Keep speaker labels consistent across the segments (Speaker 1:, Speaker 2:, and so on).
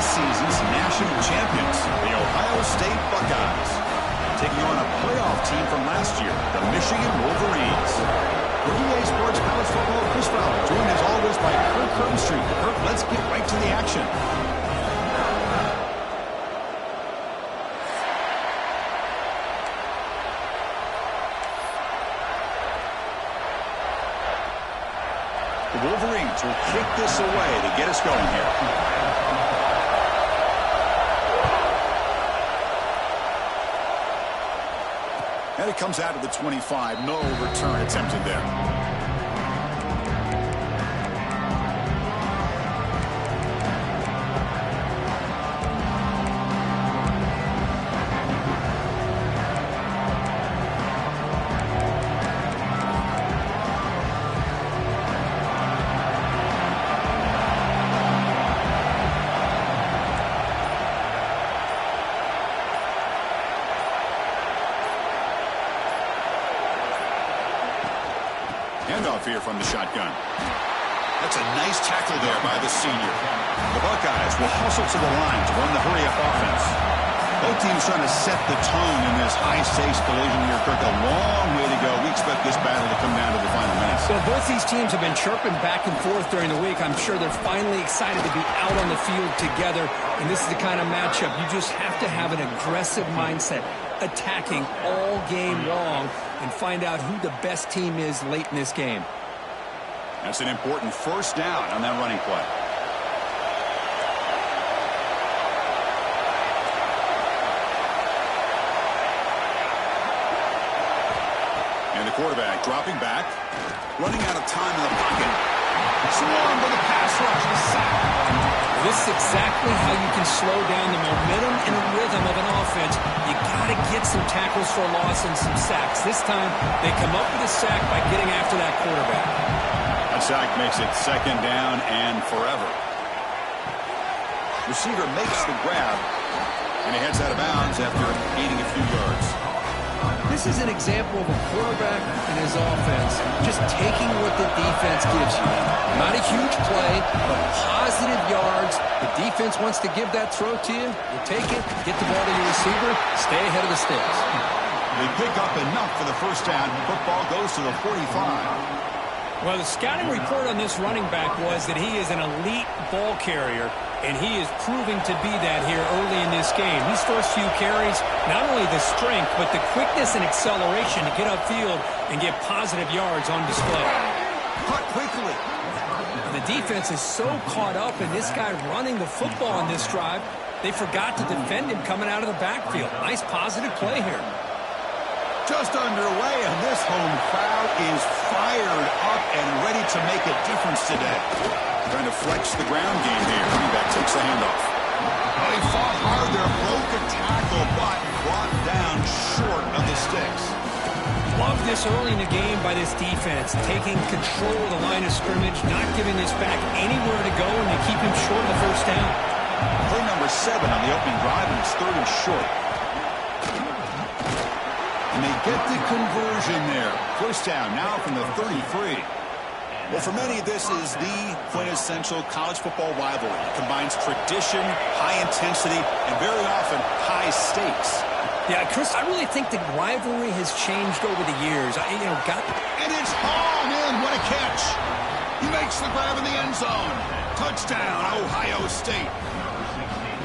Speaker 1: season's national champions, the Ohio State Buckeyes, taking on a playoff team from last year, the Michigan Wolverines. For EA Sports College Football, Chris Fowler, joined as always by Kirk Herbstreit. Kirk, let's get right to the action. The Wolverines will kick this away to get us going here. And it comes out of the 25. No return attempted there. Handoff here from the shotgun. That's a nice tackle there by the senior. The Buckeyes will hustle to the line to run the hurry-up offense. Both teams trying to set the tone in this high-stakes collision here, Kirk. A long way to go. We expect this battle to come down to the final minutes.
Speaker 2: So both these teams have been chirping back and forth during the week. I'm sure they're finally excited to be out on the field together. And this is the kind of matchup you just have to have an aggressive mindset, attacking all game long, and find out who the best team is late in this game.
Speaker 1: That's an important first down on that running play. And the quarterback dropping back, running out of time in the pocket. Swarmed by the pass rush, the sack.
Speaker 2: This is exactly how you can slow down the momentum and rhythm of an offense. You got to get some tackles for a loss and some sacks. This time, they come up with a sack by getting after that quarterback.
Speaker 1: That sack makes it second down and forever. Receiver makes the grab, and he heads out of bounds after gaining a few yards.
Speaker 2: This is an example of a quarterback and his offense just taking what the defense gives you. Not a huge play, but positive yards. The defense wants to give that throw to you. You take it, get the ball to your receiver, stay ahead of the sticks.
Speaker 1: They pick up enough for the first down. Football goes to the 45.
Speaker 2: Well, the scouting report on this running back was that he is an elite ball carrier, and he is proving to be that here early in this game. These first few carries, not only the strength, but the quickness and acceleration to get upfield and get positive yards on display.
Speaker 1: Cut quickly.
Speaker 2: The defense is so caught up in this guy running the football on this drive, they forgot to defend him coming out of the backfield. Nice positive play here.
Speaker 1: Just underway, and this home crowd is fired up and ready to make a difference today. Trying to flex the ground game here. Running back takes the handoff. Oh, he fought hard there, broke a tackle, but brought down short of the sticks.
Speaker 2: Love this early in the game by this defense, taking control of the line of scrimmage, not giving this back anywhere to go, and they keep him short of the first down.
Speaker 1: Play number 7 on the opening drive, and it's 3rd and short. And they get the conversion there. First down now from the 33. Well, for many, this is the quintessential college football rivalry. It combines tradition, high intensity, and very often high stakes.
Speaker 2: Yeah, Chris, I really think the rivalry has changed over the years.
Speaker 1: And it's hauled in. What a catch. He makes the grab in the end zone. Touchdown, Ohio State.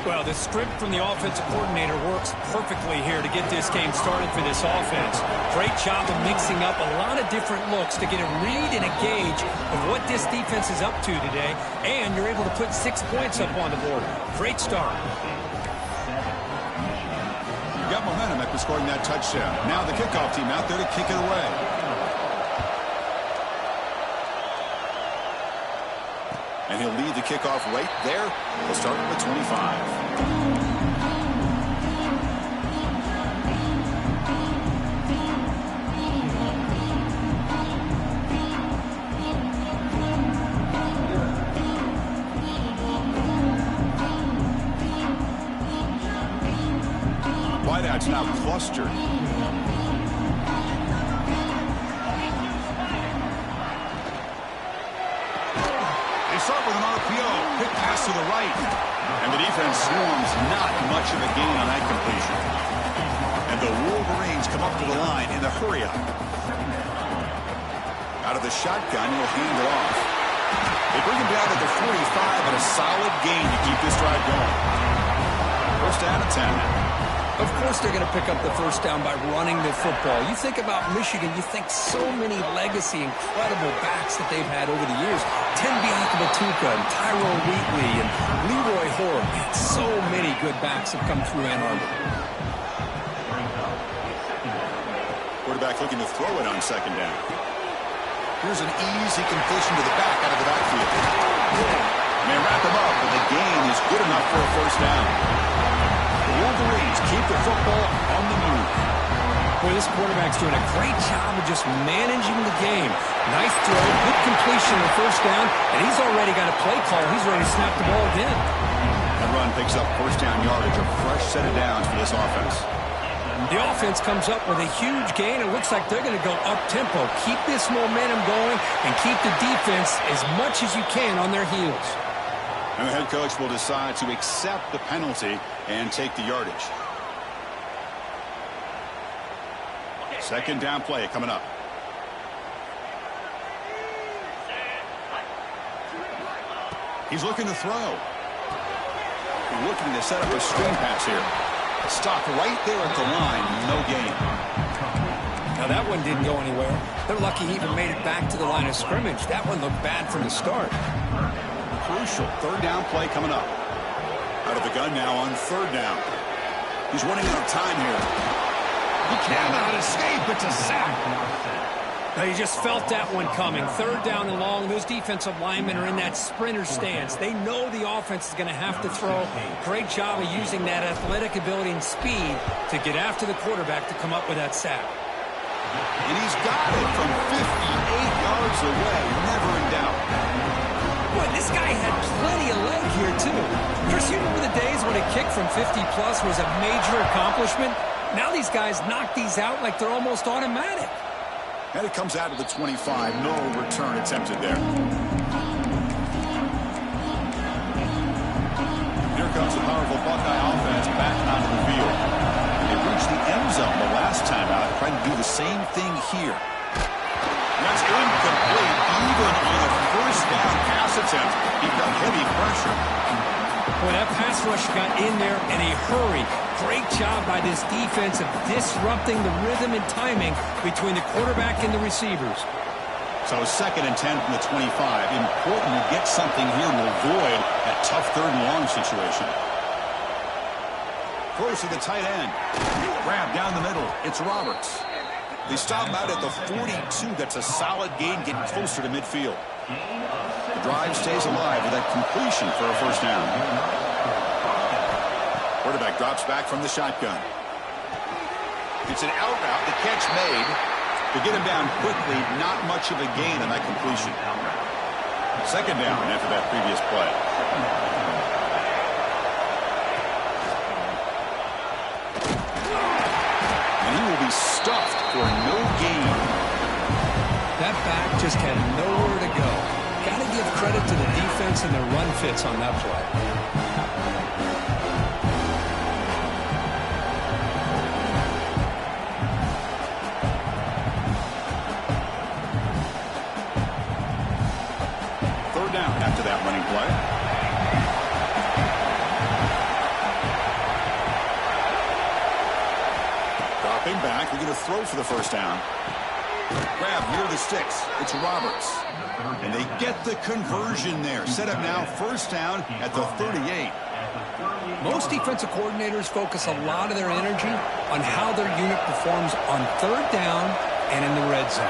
Speaker 2: Well, the script from the offensive coordinator works perfectly here to get this game started for this offense. Great job of mixing up a lot of different looks to get a read and a gauge of what this defense is up to today, and you're able to put 6 points up on the board. Great start.
Speaker 1: You got momentum after scoring that touchdown. Now the kickoff team out there to kick it away. And he'll lead the kickoff right there. We'll start at the 25. Wideouts now clustered. They start with an RPO. Quick pass to the right. And the defense swarms, not much of a gain on that completion. And the Wolverines come up to the line in the hurry-up. Out of the shotgun, he'll hand it off. They bring him down to the 45, and a solid gain to keep this drive going. First down and 10.
Speaker 2: Of course they're going to pick up the first down by running the football. You think about Michigan, you think so many legacy, incredible backs that they've had over the years. Tim Biakabatuka and Tyrone Wheatley and Leroy Hoare. So many good backs have come through Ann Arbor.
Speaker 1: Quarterback looking to throw it on second down. Here's an easy completion to the back out of the backfield. And they wrap him up, but the gain is good enough for a first down. The Wolverines keep the football on the move.
Speaker 2: Boy, this quarterback's doing a great job of just managing the game. Nice throw, good completion on the first down, and he's already got a play call. He's ready to snap the ball again.
Speaker 1: That run picks up first down yardage, a fresh set of downs for this offense.
Speaker 2: The offense comes up with a huge gain. It looks like they're going to go up-tempo. Keep this momentum going and keep the defense as much as you can on their heels.
Speaker 1: And the head coach will decide to accept the penalty and take the yardage. Second down play coming up. He's looking to throw. Looking to set up a screen pass here. Stopped right there at the line. No gain.
Speaker 2: Now that one didn't go anywhere. They're lucky he even made it back to the line of scrimmage. That one looked bad from the start.
Speaker 1: Crucial third down play coming up. Out of the gun now on third down. He's running out of time here. He cannot escape. It's a sack.
Speaker 2: Now you just felt that one coming. Third down and long. Those defensive linemen are in that sprinter stance. They know the offense is going to have to throw. Great job of using that athletic ability and speed to get after the quarterback to come up with that sack.
Speaker 1: And he's got it from 58 yards away. Never in doubt.
Speaker 2: Boy, this guy had plenty of leg here, too. Chris, you remember the days when a kick from 50-plus was a major accomplishment? Now these guys knock these out like they're almost automatic.
Speaker 1: And it comes out of the 25. No return attempted there. Here comes the powerful Buckeye offense back onto the field. They reached the end zone the last time out, trying to do the same thing here. That's incomplete. Even on a first down pass attempt, he got heavy pressure.
Speaker 2: Boy, that pass rush got in there in a hurry. Great job by this defense of disrupting the rhythm and timing between the quarterback and the receivers.
Speaker 1: So second and 10 from the 25. Important to get something here to avoid that tough third and long situation. Close to the tight end. Grab down the middle. It's Roberts. They stop him out at the 42. That's a solid gain, getting closer to midfield. The drive stays alive with that completion for a first down. Quarterback drops back from the shotgun. It's an out route. The catch made. To get him down quickly, not much of a gain on that completion. Second down after that previous play. And he will be stuffed for no gain.
Speaker 2: That back just had nowhere to go. Got to give credit to the defense and their run fits on that play.
Speaker 1: After that running play. Dropping back, we're going to throw for the first down. Grab near the sticks. It's Roberts. And they get the conversion there. Set up now, first down at the 38.
Speaker 2: Most defensive coordinators focus a lot of their energy on how their unit performs on third down and in the red zone.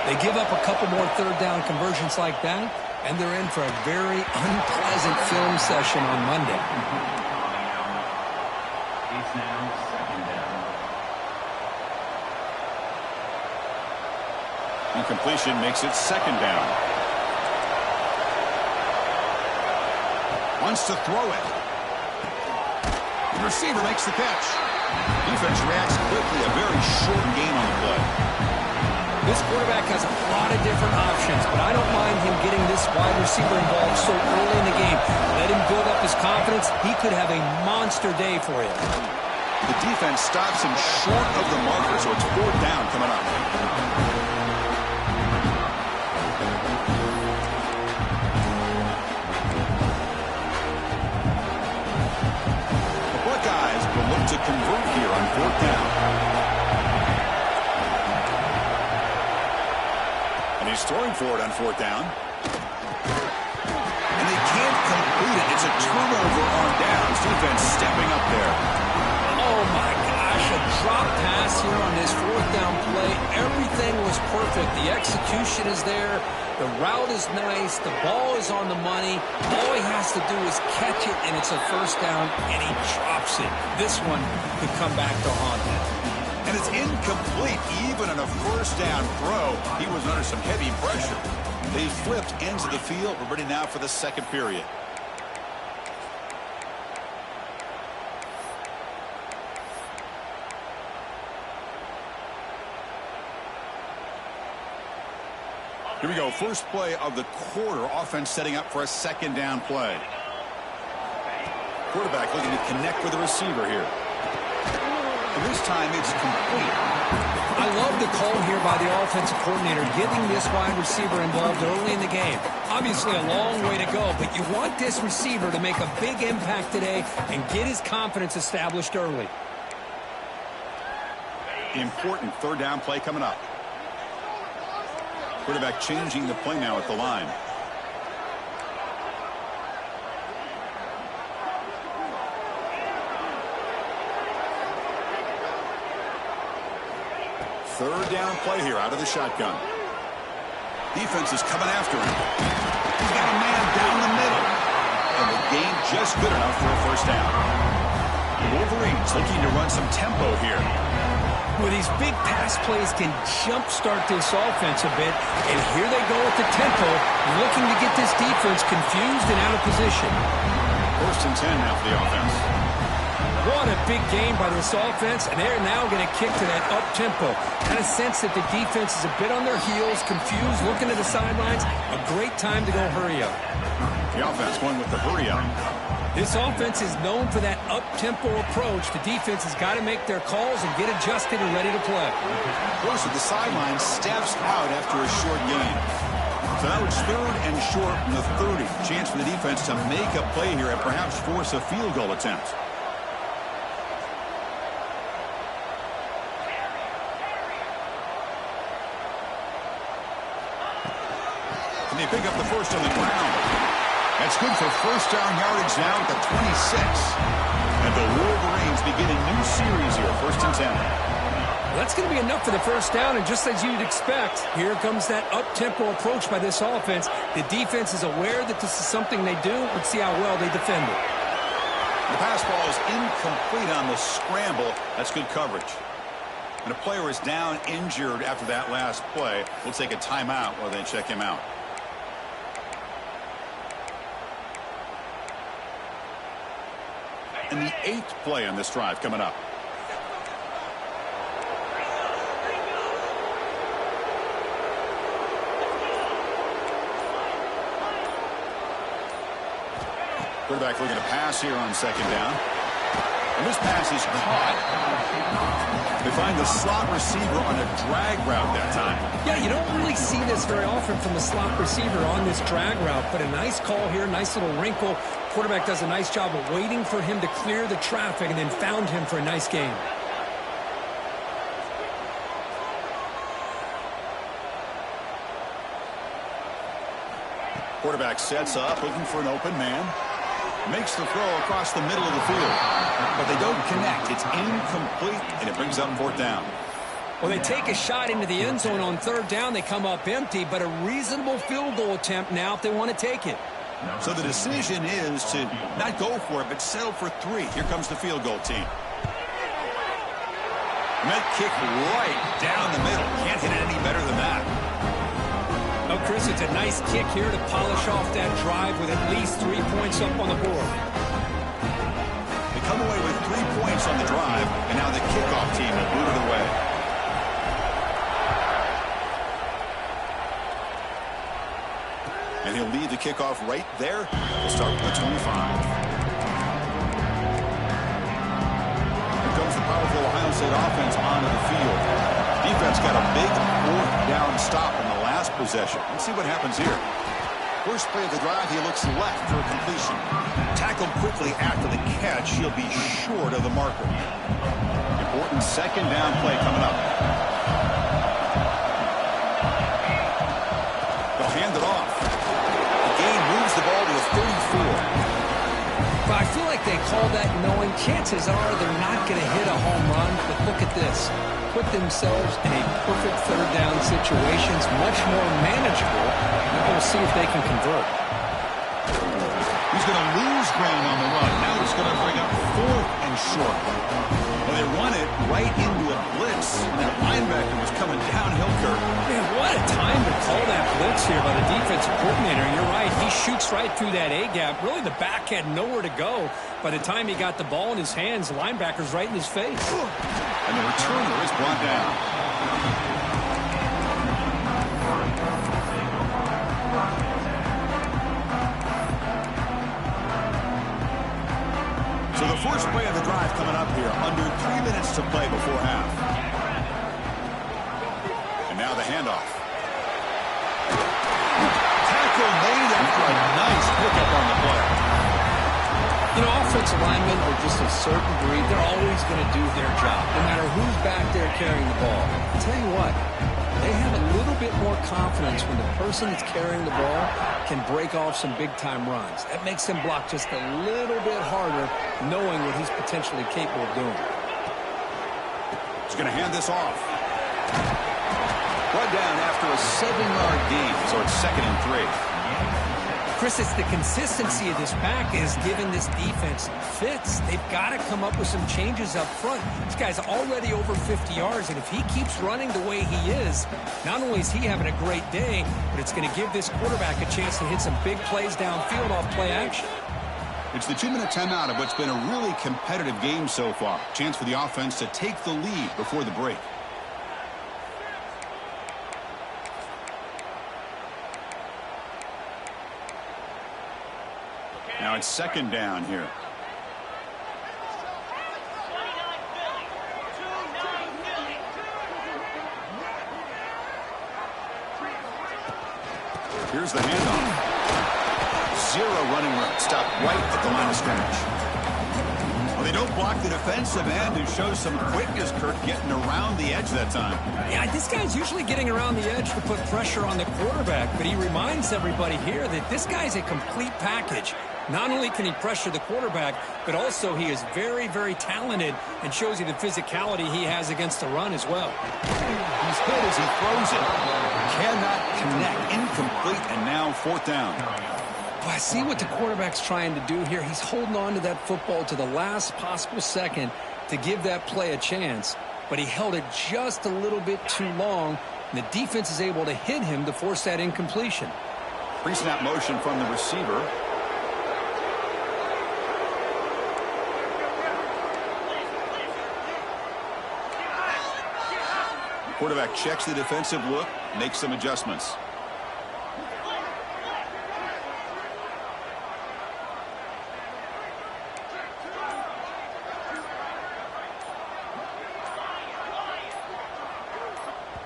Speaker 2: They give up a couple more third down conversions like that, and they're in for a very unpleasant film session on Monday.
Speaker 1: Incompletion makes it second down. Wants to throw it. The receiver makes the catch. Defense reacts quickly. A very short gain on the play.
Speaker 2: This quarterback has a lot of different options, but I don't mind him getting this wide receiver involved so early in the game. Let him build up his confidence, he could have a monster day for you.
Speaker 1: The defense stops him short of the marker, so it's 4th down coming up. The Buckeyes will look to convert here on 4th down. And he's throwing for it on 4th down. And they can't complete it. It's a turnover on downs. Defense stepping up there.
Speaker 2: Oh, my gosh, a drop pass here on this 4th down play. Everything was perfect. The execution is there. The route is nice. The ball is on the money. All he has to do is catch it, and it's a 1st down, and he drops it. This one could come back to haunt him.
Speaker 1: And it's incomplete. Even on a 1st down throw, he was under some heavy pressure. They flipped ends of the field. We're ready now for the 2nd period. Here we go. First play of the quarter. Offense setting up for a 2nd down play. Quarterback looking to connect with the receiver here. And this time it's complete.
Speaker 2: I love the call here by the offensive coordinator, getting this wide receiver involved early in the game. Obviously a long way to go, but you want this receiver to make a big impact today and get his confidence established early.
Speaker 1: Important 3rd down play coming up. Quarterback changing the play now at the line. Third down play here out of the shotgun. Defense is coming after him. He's got a man down the middle. And the gain just good enough for a 1st down. The Wolverines looking to run some tempo here.
Speaker 2: Well, these big pass plays can jumpstart this offense a bit. And here they go with the tempo, looking to get this defense confused and out of position.
Speaker 1: 1st and 10 now for the offense.
Speaker 2: What a big game by this offense, and they're now going to kick to that up-tempo. Kind of sense that the defense is a bit on their heels, confused, looking at the sidelines. A great time to go hurry up.
Speaker 1: The offense going with the hurry up.
Speaker 2: This offense is known for that up-tempo approach. The defense has got to make their calls and get adjusted and ready to play.
Speaker 1: Close at the sideline, steps out after a short gain. So now it's 3rd and short from the 30. Chance for the defense to make a play here and perhaps force a field goal attempt. And they pick up the 1st on the ground. That's good for 1st down yardage now at the 26. And the Wolverines begin a new series here, 1st and 10.
Speaker 2: Well, that's going to be enough for the 1st down, and just as you'd expect, here comes that up-tempo approach by this offense. The defense is aware that this is something they do. Let's see how well they defend it.
Speaker 1: The pass ball is incomplete on the scramble. That's good coverage. And a player is down injured after that last play. We'll take a timeout while they check him out. And the 8th play on this drive coming up. Quarterback looking to pass here on 2nd down. And this pass is caught. They find the slot receiver on a drag route that time.
Speaker 2: Yeah, you don't really see this very often from the slot receiver on this drag route, but a nice call here, nice little wrinkle. Quarterback does a nice job of waiting for him to clear the traffic and then found him for a nice gain.
Speaker 1: Quarterback sets up, looking for an open man. Makes the throw across the middle of the field. But they don't connect. It's incomplete, and it brings up 4th down.
Speaker 2: Well, they take a shot into the end zone on 3rd down. They come up empty, but a reasonable field goal attempt now if they want to take it.
Speaker 1: So the decision is to not go for it, but settle for 3. Here comes the field goal team. And that kick right down the middle. Can't hit it any better than that.
Speaker 2: Oh, Chris, it's a nice kick here to polish off that drive with at least 3 points up on the board.
Speaker 1: They come away with 3 points on the drive, and now the kickoff team will boot it away. And he'll lead the kickoff right there. We'll start with the 25. opposite offense onto the field. Defense got a big fourth down stop in the last possession. Let's see what happens here. First play of the drive, he looks left for a completion. Tackled quickly after the catch. He'll be short of the marker. Important second down play coming up. They'll hand it off. The game moves the ball to a 34.
Speaker 2: But I feel like they call that knowing chances are they're not going to hit a home run. But look at this. Put themselves in a perfect third down situation. It's much more manageable. Now we'll see if they can convert.
Speaker 1: He's going to lose ground on the run. Now it's going to bring up fourth and short. Well, they run it right into a blitz. And that linebacker was coming downhill, Kirk.
Speaker 2: Man, what a time to call that blitz here by the defensive coordinator. You're right. He shoots right through that A-gap. Really, the back had nowhere to go. By the time he got the ball in his hands, the linebacker's right in his face.
Speaker 1: And the returner is brought down. So the first play of the drive coming up here. Under 3 minutes to play before half. And now the handoff. Tackle made after a nice pickup on the play.
Speaker 2: You know, offensive linemen are just a certain breed. They're always going to do their job, no matter who's back there carrying the ball. I'll tell you what, they have a little bit more confidence when the person that's carrying the ball can break off some big-time runs. That makes them block just a little bit harder, knowing what he's potentially capable of doing.
Speaker 1: He's going to hand this off. Brought down after a 7-yard gain, so it's 2nd and 3.
Speaker 2: Chris, it's the consistency of this pack is giving this defense fits. They've got to come up with some changes up front. This guy's already over 50 yards, and if he keeps running the way he is, not only is he having a great day, but it's going to give this quarterback a chance to hit some big plays downfield off play action.
Speaker 1: It's the 2-minute timeout of what's been a really competitive game so far. Chance for the offense to take the lead before the break. Now it's 2nd down here. Here's the handoff. 0 running room. Stop right at the line of scrimmage. Well, they don't block the defensive end and show some quickness, Kirk, getting around the edge that time.
Speaker 2: Yeah, this guy's usually getting around the edge to put pressure on the quarterback, but he reminds everybody here that this guy's a complete package. Not only can he pressure the quarterback, but also he is very, very talented and shows you the physicality he has against the run as well.
Speaker 1: He's hit as he throws it. Cannot connect. Incomplete, and now 4th down.
Speaker 2: Well, I see what the quarterback's trying to do here. He's holding on to that football to the last possible second to give that play a chance, but he held it just a little bit too long, and the defense is able to hit him to force that incompletion.
Speaker 1: Pre-snap motion from the receiver. Quarterback checks the defensive look, makes some adjustments.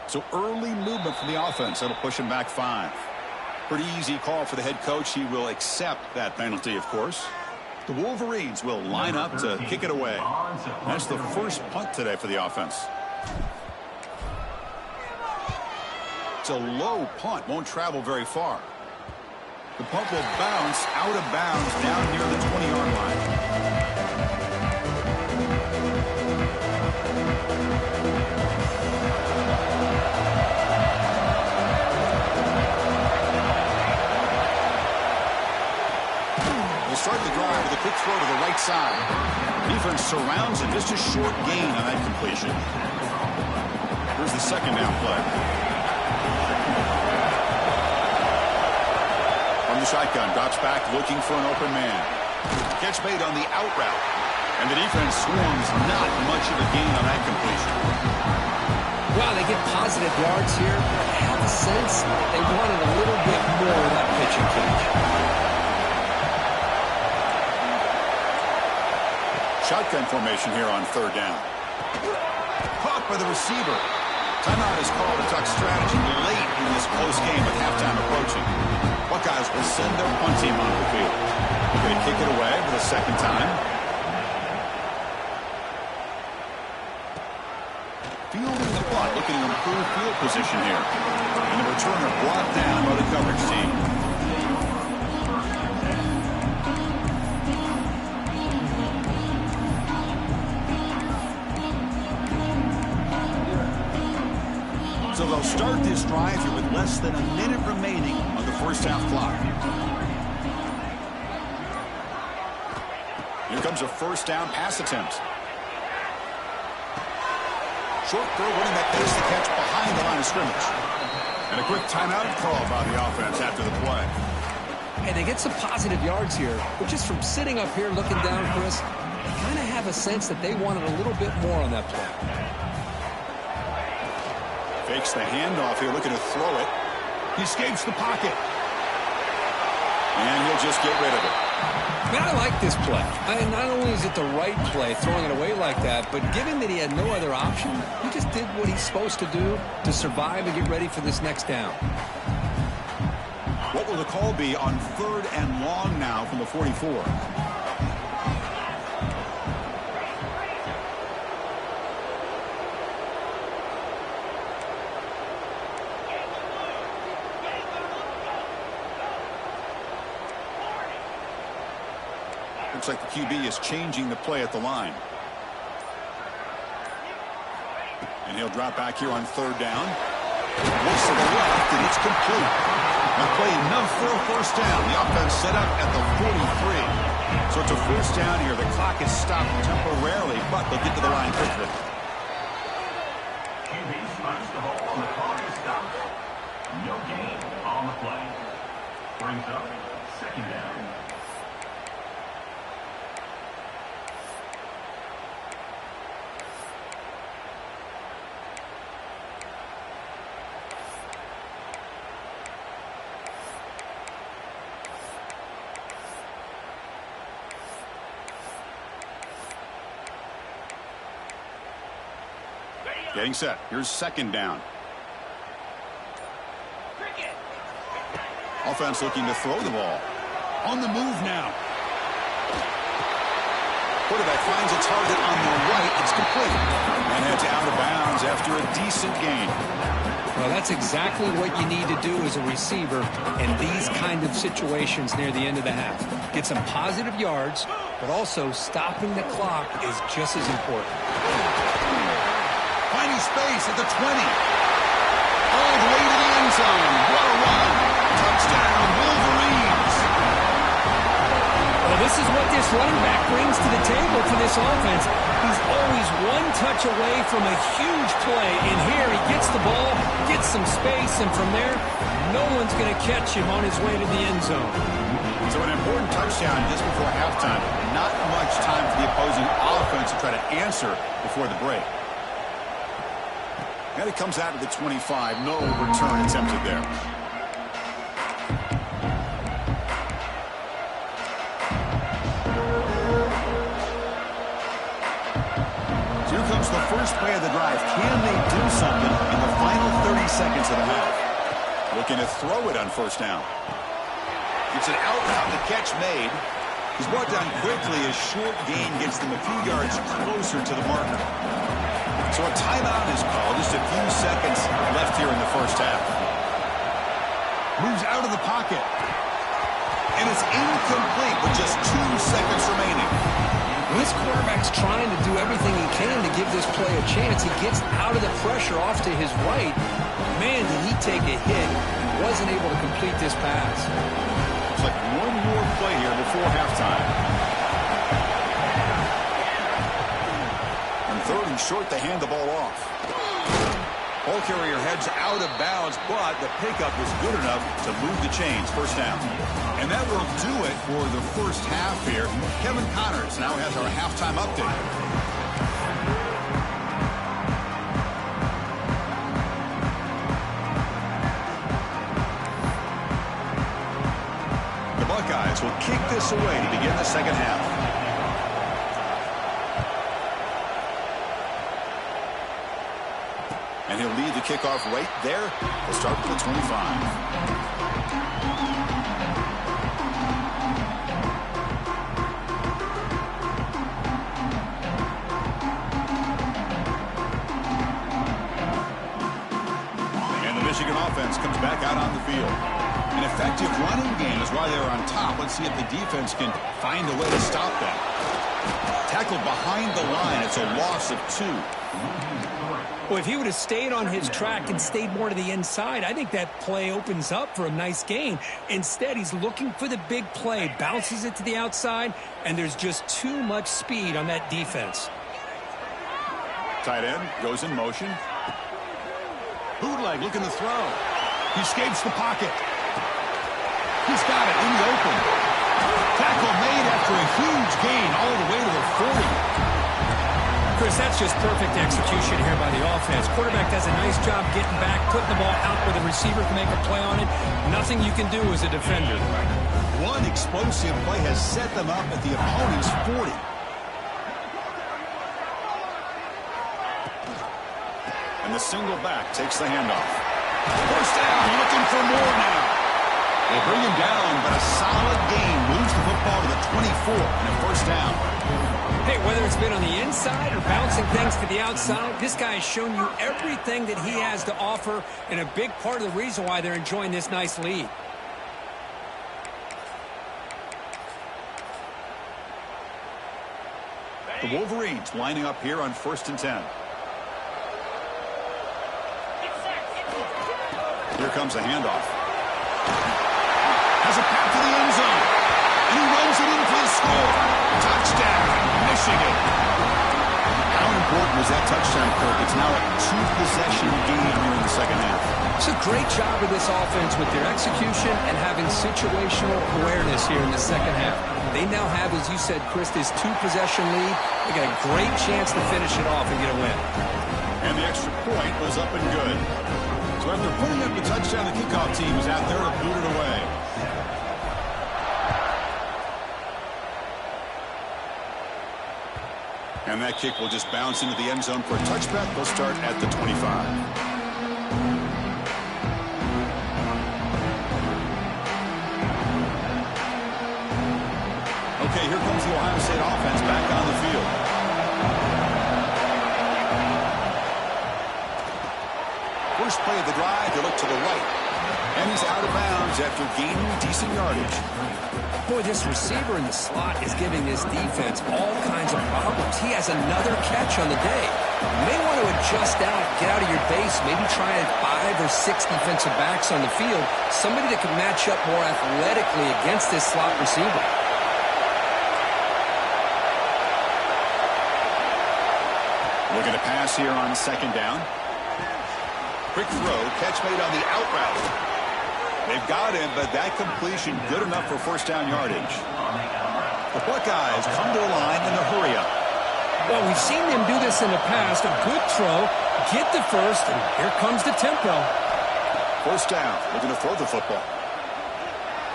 Speaker 1: So early movement from the offense. That'll push him back 5. Pretty easy call for the head coach. He will accept that penalty, of course. The Wolverines will line up to kick it away. That's the first punt today for the offense. It's a low punt. Won't travel very far. The punt will bounce out of bounds down near the 20-yard line. Start the drive with a quick throw to the right side. Defense surrounds him. Just a short gain on that completion. Here's the 2nd down play. From the shotgun, drops back looking for an open man. Catch made on the out route. And the defense swarms not much of a gain on that completion.
Speaker 2: Wow, they get positive yards here. I have a sense they wanted a little bit more of that pitch and catch.
Speaker 1: Shotgun formation here on 3rd down. Caught by the receiver. Timeout is called to talk strategy late in this close game with halftime approaching. Buckeyes will send their punt team on the field. They're going to kick it away for the second time. Fielding the punt, looking to improve field position here. And the returner brought down by the coverage team. So they'll start this drive here with less than a minute remaining on the first half clock. Here comes a first down pass attempt. Short throw, running back makes the catch behind the line of scrimmage. And a quick timeout call by the offense after the play.
Speaker 2: And they get some positive yards here, but just from sitting up here looking down, Chris, I kind of have a sense that they wanted a little bit more on that play.
Speaker 1: Fakes the handoff here, looking to throw it. He escapes the pocket. And he'll just get rid of it.
Speaker 2: Man, I like this play. Not only is it the right play, throwing it away like that, but given that he had no other option, he just did what he's supposed to do to survive and get ready for this next down.
Speaker 1: What will the call be on 3rd and long now from the 44? Looks like the QB is changing the play at the line. And he'll drop back here on 3rd down. Looks to the left, and it's complete. The play enough for a first down. The offense set up at the 43. So it's a first down here. The clock is stopped temporarily, but they'll get to the line quickly.
Speaker 3: QB slides the ball, and the clock is stopped. No gain on the play. Brings up 2nd down.
Speaker 1: Getting set. Here's 2nd down. Offense looking to throw the ball. On the move now. Quarterback finds a target on the right. It's complete. And heads out of bounds after a decent gain.
Speaker 2: Well, that's exactly what you need to do as a receiver in these kind of situations near the end of the half. Get some positive yards, but also stopping the clock is just as important.
Speaker 1: Finding space at the 20. All the way to the end zone. What a run. Touchdown, Wolverines.
Speaker 2: Well, this is what this running back brings to the table for this offense. He's always one touch away from a huge play. And here he gets the ball, gets some space, and from there, no one's going to catch him on his way to the end zone.
Speaker 1: So an important touchdown just before halftime. Not much time for the opposing offense to try to answer before the break. And it comes out of the 25. No return attempted there. So here comes the first play of the drive. Can they do something in the final 30 seconds of the half? Looking to throw it on 1st down. It's an out route, the catch made. He's brought down quickly as short gain gets them a few yards closer to the marker. So a timeout is called. Just a few seconds left here in the first half. Moves out of the pocket. And it's incomplete with just 2 seconds remaining.
Speaker 2: This quarterback's trying to do everything he can to give this play a chance. He gets out of the pressure off to his right. Man, did he take a hit. He wasn't able to complete this pass.
Speaker 1: Looks like one more play here before halftime. On 3rd and short, they hand the ball off. Ball carrier heads out of bounds, but the pickup was good enough to move the chains. First down. And that will do it for the first half here. Kevin Connors now has our halftime update. The Buckeyes will kick this away to begin the second half. And he'll lead the kickoff right there. He'll start with the 25. Michigan offense comes back out on the field. An effective running game is why they're on top. Let's see if the defense can find a way to stop that. Tackled behind the line. It's a loss of 2.
Speaker 2: Well, if he would have stayed on his track and stayed more to the inside, I think that play opens up for a nice gain. Instead, he's looking for the big play, bounces it to the outside, and there's just too much speed on that defense.
Speaker 1: Tight end goes in motion. Bootleg looking to throw. He escapes the pocket. He's got it in the open. Tackle made after a huge gain all the way to the 40.
Speaker 2: Chris, that's just perfect execution here by the offense. Quarterback does a nice job getting back, putting the ball out where the receiver can make a play on it. Nothing you can do as a defender.
Speaker 1: One explosive play has set them up at the opponent's 40. And the single back takes the handoff. First down, looking for more now. They bring him down, but a solid gain moves the football to the 24 and a first down.
Speaker 2: Hey, whether it's been on the inside or bouncing things to the outside, this guy has shown you everything that he has to offer, and a big part of the reason why they're enjoying this nice lead.
Speaker 1: The Wolverines lining up here on 1st and 10. Here comes a handoff. Has a path to the end zone. And he runs it in for the score. Touchdown, Michigan. How important was that touchdown, Kirk? It's now a 2-possession game here in the second half.
Speaker 2: It's a great job of this offense with their execution and having situational awareness here in the second half. They now have, as you said, Chris, this 2-possession lead. They got a great chance to finish it off and get a win.
Speaker 1: And the extra point was up and good. So after putting up the touchdown, the kickoff team is out there to boot it away. And that kick will just bounce into the end zone for a touchback. They'll start at the 25. Okay, here comes the Ohio State offense back on the field. First play of the drive, they look to the right. And he's out of bounds after gaining decent yardage.
Speaker 2: Boy, this receiver in the slot is giving this defense all kinds of problems. He has another catch on the day. You may want to adjust out, get out of your base, maybe try 5 or 6 defensive backs on the field. Somebody that can match up more athletically against this slot receiver.
Speaker 1: Looking to pass here on 2nd down. Quick throw, catch made on the out route. They've got him, but that completion good enough for first down yardage. The Buckeyes come to the line in a hurry up.
Speaker 2: Well, we've seen them do this in the past. A good throw, get the first, and here comes the tempo.
Speaker 1: First down, looking to throw the football.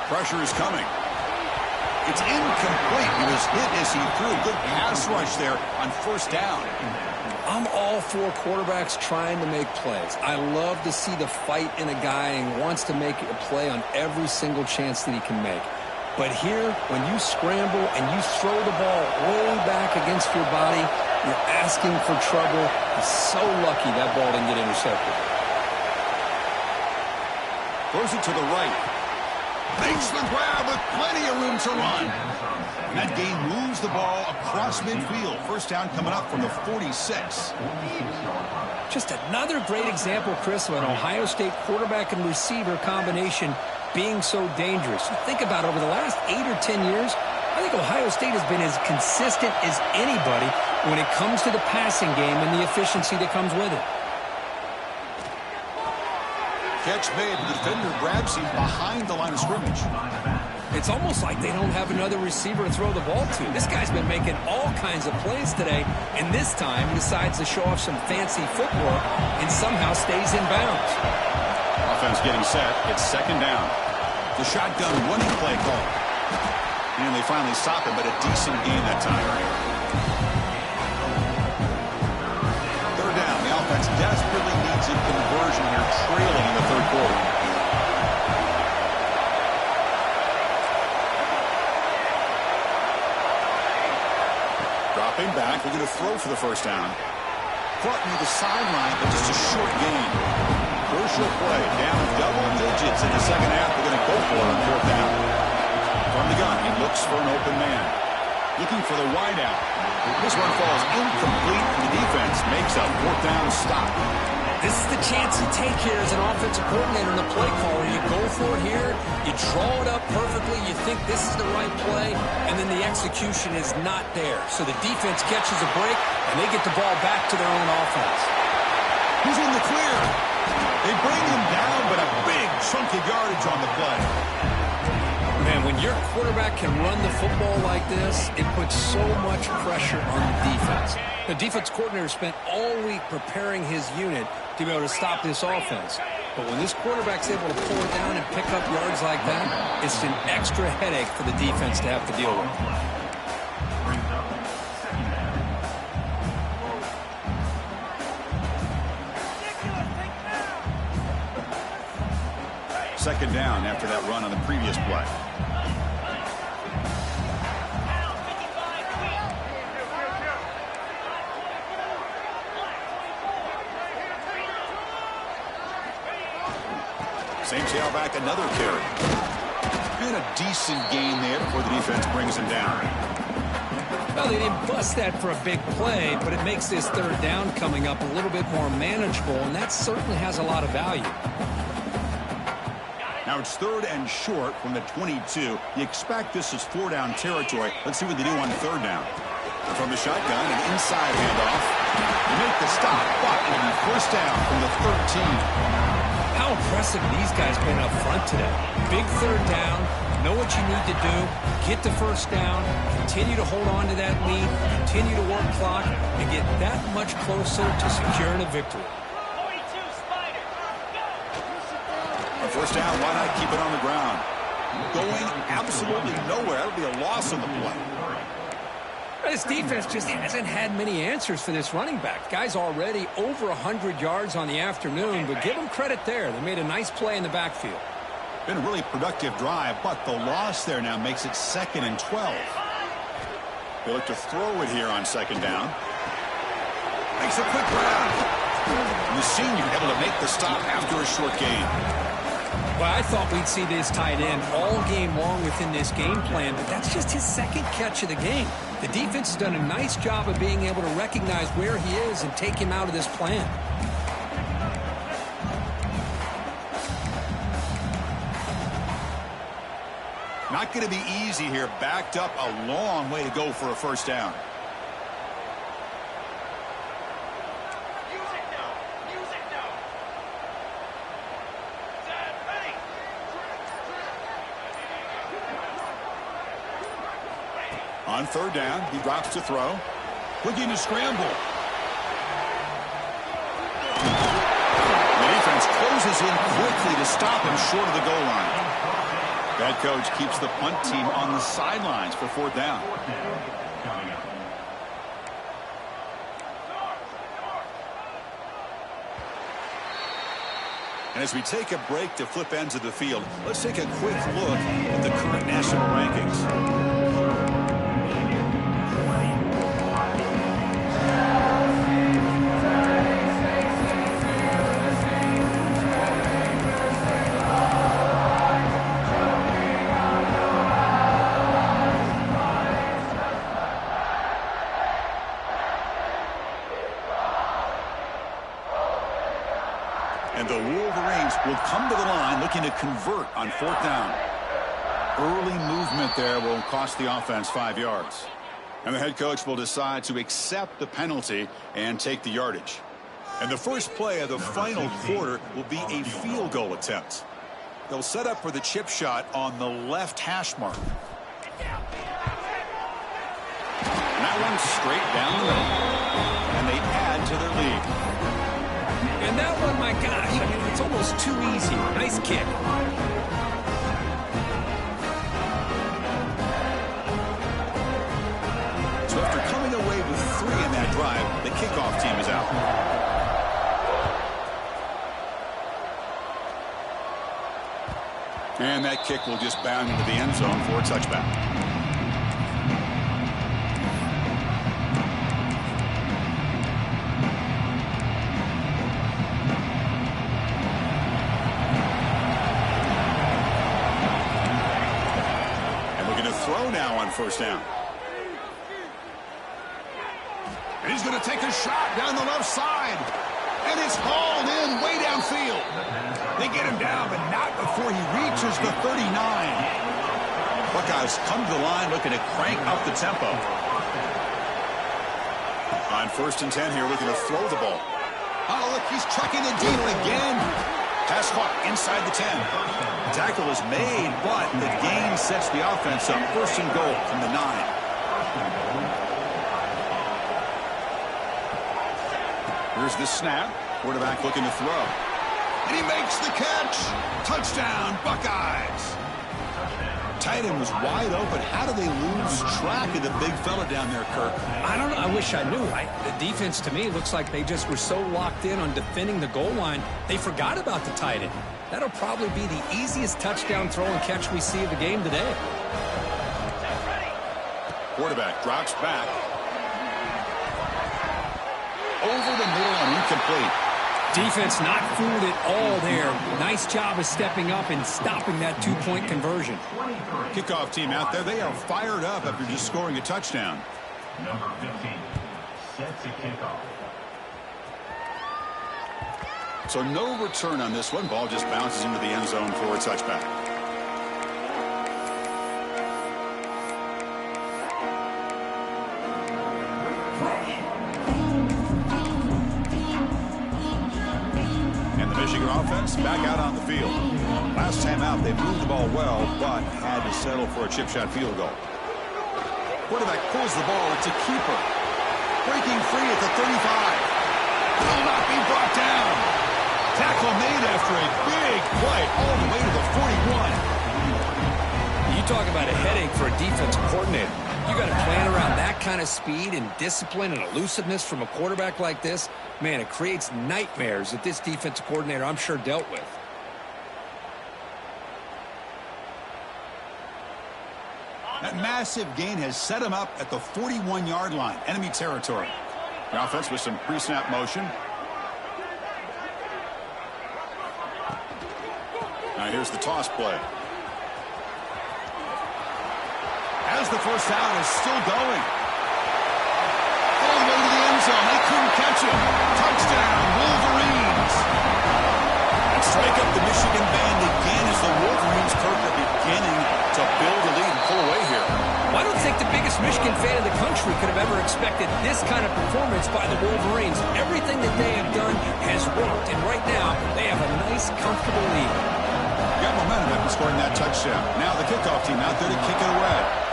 Speaker 1: Pressure is coming. It's incomplete. He was hit as he threw. Good pass rush there on first down.
Speaker 2: I'm all for quarterbacks trying to make plays. I love to see the fight in a guy and wants to make a play on every single chance that he can make. But here, when you scramble and you throw the ball way back against your body, you're asking for trouble. He's so lucky that ball didn't get intercepted.
Speaker 1: Throws it to the right. Makes the grab with plenty of room to run. And that game moves the ball across midfield. First down coming up from the 46.
Speaker 2: Just another great example, Chris, of an Ohio State quarterback and receiver combination being so dangerous. You think about over the last 8 or 10 years, I think Ohio State has been as consistent as anybody when it comes to the passing game and the efficiency that comes with it.
Speaker 1: Catch made. The defender grabs him behind the line of scrimmage.
Speaker 2: It's almost like they don't have another receiver to throw the ball to. This guy's been making all kinds of plays today, and this time he decides to show off some fancy footwork and somehow stays in bounds.
Speaker 1: Offense getting set. It's 2nd down. The shotgun running play call. And they finally stop him, but a decent gain that time. 3rd down. The offense desperately needs a two-point conversion here, trailing in the third quarter. Dropping back, we're going to throw for the first down. Caught near the sideline, but just a short gain. Crucial play, down double digits in the second half. We're going to go for it on fourth down. From the gun, he looks for an open man. Looking for the wideout. This one falls incomplete, and the defense makes a fourth down stop.
Speaker 2: This is the chance you take here as an offensive coordinator and a play caller. You go for it here, you draw it up perfectly, you think this is the right play, and then the execution is not there. So the defense catches a break, and they get the ball back to their own offense.
Speaker 1: He's in the clear. They bring him down, but a big chunk of yardage on the play.
Speaker 2: Man, when your quarterback can run the football like this, it puts so much pressure on the defense. The defense coordinator spent all week preparing his unit to be able to stop this offense. But when this quarterback's able to pull it down and pick up yards like that, it's an extra headache for the defense to have to deal with.
Speaker 1: Second down after that run on the previous play. Same tailback, another carry. And a decent gain there before the defense brings him down.
Speaker 2: Well, they didn't bust that for a big play, but it makes this third down coming up a little bit more manageable, and that certainly has a lot of value.
Speaker 1: Now it's third and short from the 22. You expect this is four-down territory. Let's see what they do on third down. From the shotgun, an inside handoff. They make the stop, but it'll be first down from the 13.
Speaker 2: How impressive these guys been up front today. Big third down, know what you need to do, get the first down, continue to hold on to that lead, continue to work clock, and get that much closer to securing a victory.
Speaker 1: On first down, why not keep it on the ground? Going absolutely nowhere. That'll be a loss on the play.
Speaker 2: This defense just hasn't had many answers for this running back. Guy's already over 100 yards on the afternoon, but give them credit there. They made a nice play in the backfield.
Speaker 1: Been a really productive drive, but the loss there now makes it second and 12. They look to throw it here on second down. Makes a quick grab. And the senior able to make the stop after a short gain.
Speaker 2: Well, I thought we'd see this tight end all game long within this game plan, but that's just his second catch of the game. The defense has done a nice job of being able to recognize where he is and take him out of this plan.
Speaker 1: Not going to be easy here. Backed up a long way to go for a first down. On third down, he drops to throw. Looking to scramble. The defense closes in quickly to stop him short of the goal line. That coach keeps the punt team on the sidelines for fourth down. And as we take a break to flip ends of the field, let's take a quick look at the current national rankings. And the Wolverines will come to the line looking to convert on fourth down. Early movement there will cost the offense 5 yards. And the head coach will decide to accept the penalty and take the yardage. And the first play of the final quarter will be a field goal attempt. They'll set up for the chip shot on the left hash mark. And that one's straight down the middle. And they add to their lead.
Speaker 2: And that one, my gosh, I mean, it's almost too easy. Nice kick.
Speaker 1: So after coming away with 3 in that drive, the kickoff team is out. And that kick will just bound into the end zone for a touchback. And looking to throw now on first down. And he's going to take a shot down the left side. And it's hauled in way downfield. They get him down, but not before he reaches the 39. Buckeyes come to the line looking to crank up the tempo. On 1st and 10 here, looking to throw the ball. Oh, look, he's chucking it deep again. Pass caught inside the 10. Tackle is made, but the gain sets the offense up. 1st and goal from the 9. Here's the snap. Quarterback looking to throw. And he makes the catch. Touchdown, Buckeyes. Tight end was wide open. How do they lose track of the big fella down there, Kirk?
Speaker 2: I don't know. I wish I knew. The defense, to me, looks like they just were so locked in on defending the goal line, they forgot about the tight end. That'll probably be the easiest touchdown throw and catch we see of the game today.
Speaker 1: Quarterback drops back. Over the middle and incomplete.
Speaker 2: Defense not fooled at all there. Nice job of stepping up and stopping that two-point conversion.
Speaker 1: Kickoff team out there. They are fired up after just scoring a touchdown.
Speaker 3: Number 15 sets a kickoff.
Speaker 1: So no return on this one. Ball just bounces into the end zone for a touchback. Michigan offense back out on the field. Last time out, they moved the ball well, but had to settle for a chip shot field goal. Quarterback pulls the ball. It's a keeper. Breaking free at the 35. Will not be brought down. Tackle made after a big play all the way to the 41.
Speaker 2: You talk about a headache for a defensive coordinator. You got to plan around that kind of speed and discipline and elusiveness from a quarterback like this. Man, it creates nightmares that this defensive coordinator, I'm sure, dealt with.
Speaker 1: That massive gain has set him up at the 41-yard line, enemy territory. The offense with some pre-snap motion. Now here's the toss play. As the first down is still going. All the way to the end zone. They couldn't catch him. Touchdown, Wolverines. And strike up the Michigan band again as the Wolverines, Kirk, are beginning to build a lead and pull away here.
Speaker 2: Well, I don't think the biggest Michigan fan in the country could have ever expected this kind of performance by the Wolverines. Everything that they have done has worked, and right now they have a nice, comfortable lead.
Speaker 1: Got momentum after scoring that touchdown. Now the kickoff team out there to kick it away.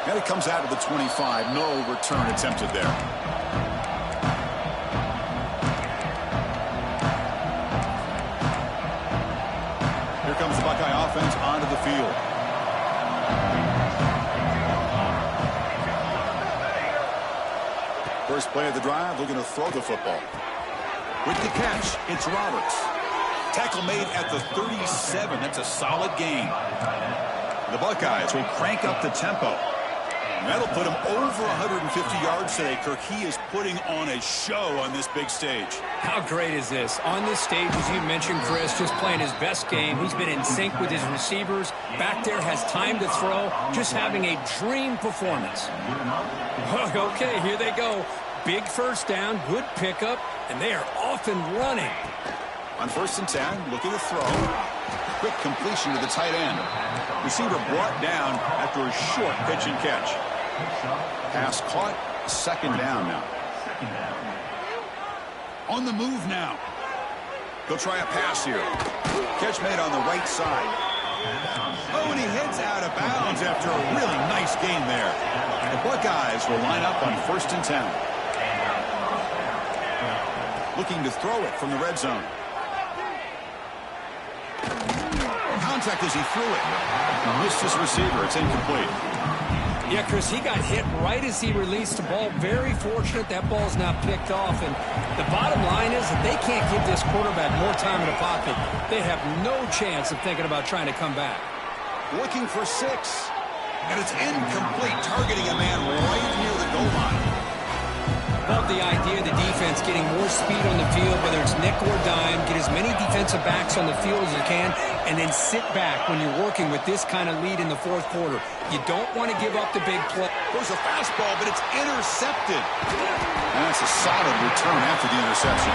Speaker 1: And it comes out to the 25. No return attempted there. Here comes the Buckeye offense onto the field. First play of the drive, looking to throw the football. With the catch, it's Roberts. Tackle made at the 37. That's a solid gain. The Buckeyes will crank up the tempo. That'll put him over 150 yards today, Kirk. He is putting on a show on this big stage.
Speaker 2: How great is this? On this stage, as you mentioned, Chris, just playing his best game. He's been in sync with his receivers. Back there, has time to throw. Just having a dream performance. Okay, here they go. Big first down, good pickup, and they are off and running.
Speaker 1: On 1st and 10, looking to throw. Quick completion to the tight end. Receiver brought down after a short pitch and catch. Pass caught. 2nd down now. On the move now. They'll try a pass here. Catch made on the right side. Oh, and he heads out of bounds after a really nice gain there. The Buckeyes will line up on 1st and 10. Looking to throw it from the red zone. Contact as he threw it. He missed his receiver. It's incomplete.
Speaker 2: Yeah, Chris, he got hit right as he released the ball. Very fortunate that ball's not picked off. And the bottom line is that they can't give this quarterback more time in the pocket. They have no chance of thinking about trying to come back.
Speaker 1: Looking for 6. And it's incomplete, targeting a man right near the goal line.
Speaker 2: Love the idea of the defense getting more speed on the field, whether it's nickel or dime, get as many defensive backs on the field as you can, and then sit back when you're working with this kind of lead in the fourth quarter. You don't want to give up the big play.
Speaker 1: There's a fastball, but it's intercepted. And that's a solid return after the interception.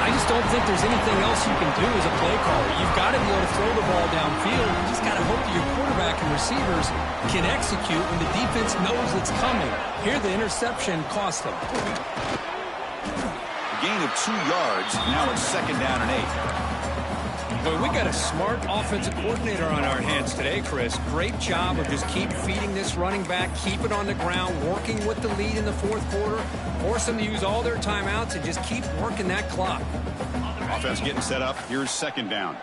Speaker 2: I just don't think there's anything else you can do as a play caller. You've got to be able to throw the ball downfield. You just got to hope that your quarterback and receivers can execute when the defense knows it's coming. Here, the interception cost them.
Speaker 1: A gain of 2 yards. Now it's 2nd down and 8.
Speaker 2: But we got a smart offensive coordinator on our hands today, Chris. Great job of just keep feeding this running back, keep it on the ground, working with the lead in the fourth quarter, force them to use all their timeouts, and just keep working that clock.
Speaker 1: Offense getting set up. Here's 2nd down.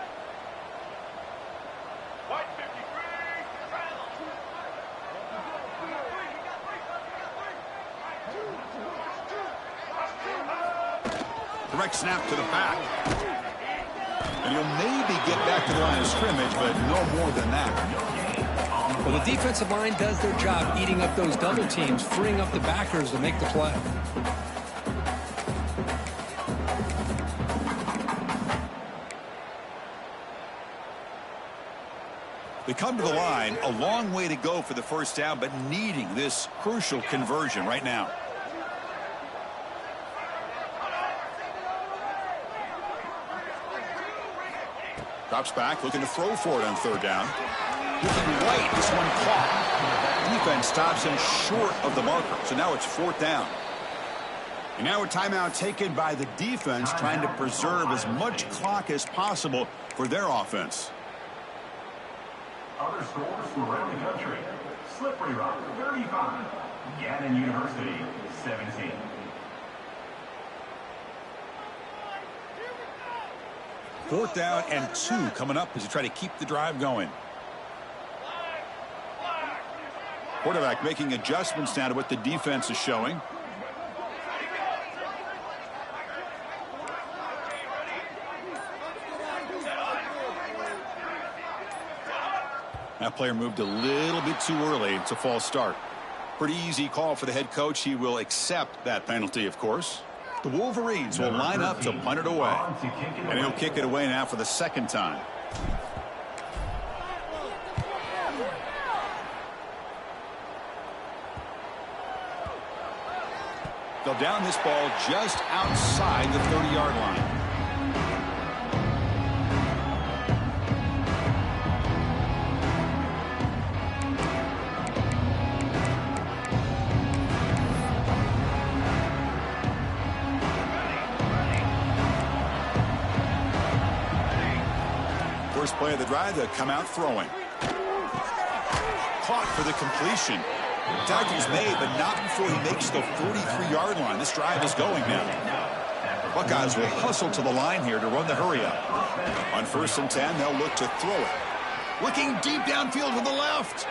Speaker 1: Direct snap to the back. And he'll maybe get back to the line of scrimmage, but no more than that.
Speaker 2: Well, the defensive line does their job eating up those double teams, freeing up the backers to make the play.
Speaker 1: They come to the line, a long way to go for the first down, but needing this crucial conversion right now. Drops back, looking to throw for it on 3rd down. Looking right, this one caught. Defense stops him short of the marker, so now it's 4th down. And now a timeout taken by the defense, trying to preserve as much clock as possible for their offense.
Speaker 3: Other scores from around the country. Slippery Rock, 35. Gannon University, 17.
Speaker 1: Fourth down and 2 coming up as you try to keep the drive going. Quarterback making adjustments now to what the defense is showing. That player moved a little bit too early. It's a false start. Pretty easy call for the head coach. He will accept that penalty, of course. The Wolverines will line up to punt it away. And he'll kick it away now for the 2nd time. They'll down this ball just outside the 30-yard line. First play of the drive, they'll come out throwing. Caught for the completion. Tackle's made, but not before he makes the 43-yard line. This drive is going now. Buckeyes will hustle to the line here to run the hurry up. On 1st and 10, they'll look to throw it. Looking deep downfield to the left.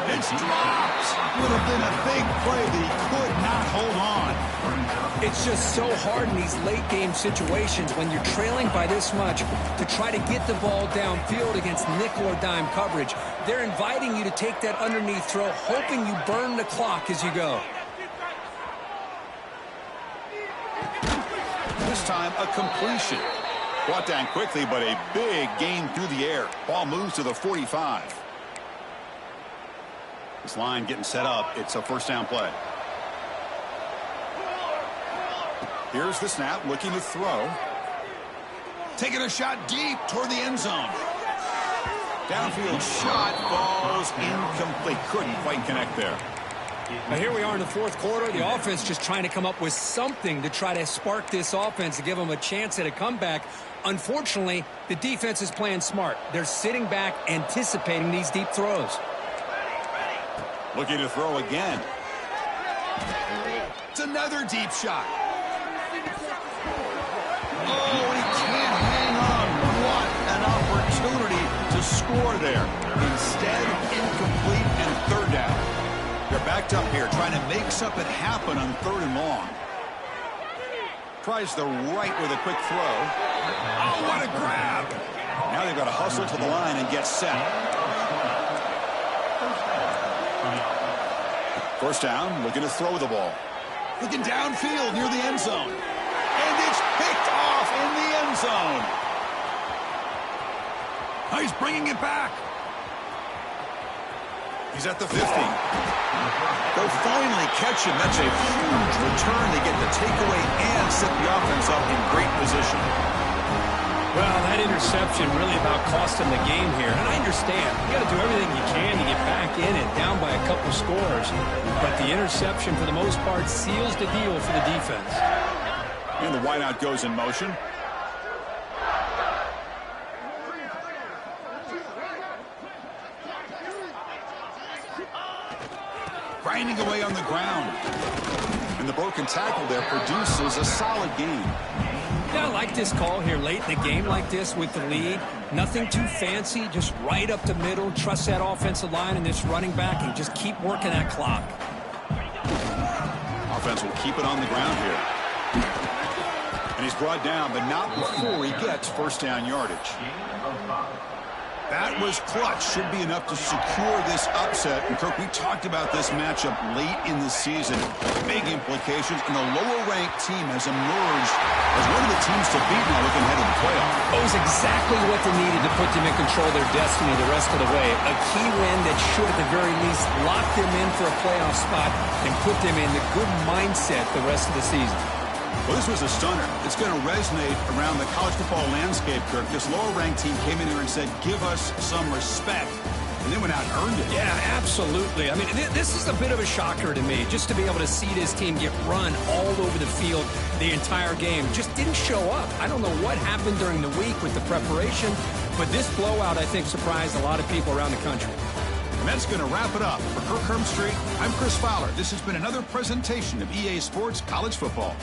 Speaker 1: It's dropped. Would have been a big play, but he could not hold on.
Speaker 2: It's just so hard in these late game situations when you're trailing by this much to try to get the ball downfield against nickel or dime coverage. They're inviting you to take that underneath throw, hoping you burn the clock as you go.
Speaker 1: This time a completion. Brought down quickly, but a big gain through the air. Ball moves to the 45. This line getting set up. It's a 1st down play. Here's the snap, looking to throw. Taking a shot deep toward the end zone. Downfield shot falls incomplete. Couldn't quite connect there.
Speaker 2: Now here we are in the fourth quarter. The offense just trying to come up with something to try to spark this offense to give them a chance at a comeback. Unfortunately, the defense is playing smart. They're sitting back, anticipating these deep throws.
Speaker 1: Looking to throw again. It's another deep shot. Oh, he can't hang on. What an opportunity to score score there. Instead, incomplete and third down. They're backed up here, trying to make something happen on 3rd and long. Tries the right with a quick throw. Oh, what a grab! Now they've got to hustle to the line and get set. First down, looking to throw the ball. Looking downfield near the end zone. And it's picked off in the end zone. Oh, he's bringing it back. He's at the 50. They'll finally catch him. That's a huge return. They get the takeaway and set the offense up in great position.
Speaker 2: Well, that interception really about cost him the game here. And I understand. You got to do everything you can to get back in it, down by a couple scores. But the interception, for the most part, seals the deal for the defense.
Speaker 1: And the wideout goes in motion. Grinding away on the ground. And the broken tackle there produces a solid gain.
Speaker 2: Yeah, I like this call here late in the game like this with the lead. Nothing too fancy, just right up the middle. Trust that offensive line and this running back and just keep working that clock.
Speaker 1: Offense will keep it on the ground here. And he's brought down, but not before he gets first down yardage. That was clutch. Should be enough to secure this upset. And, Kirk, we talked about this matchup late in the season. Big implications. And the lower-ranked team has emerged as one of the teams to beat now looking ahead of the playoff.
Speaker 2: It was exactly what they needed to put them in control of their destiny the rest of the way. A key win that should, at the very least, lock them in for a playoff spot and put them in the good mindset the rest of the season.
Speaker 1: Well, this was a stunner. It's going to resonate around the college football landscape, Kirk. This lower-ranked team came in here and said, give us some respect. And they went out and earned it.
Speaker 2: Yeah, absolutely. I mean, this is a bit of a shocker to me, just to be able to see this team get run all over the field the entire game. Just didn't show up. I don't know what happened during the week with the preparation, but this blowout, I think, surprised a lot of people around the country.
Speaker 1: And that's going to wrap it up. For Kirk Hermstreet, I'm Chris Fowler. This has been another presentation of EA Sports College Football.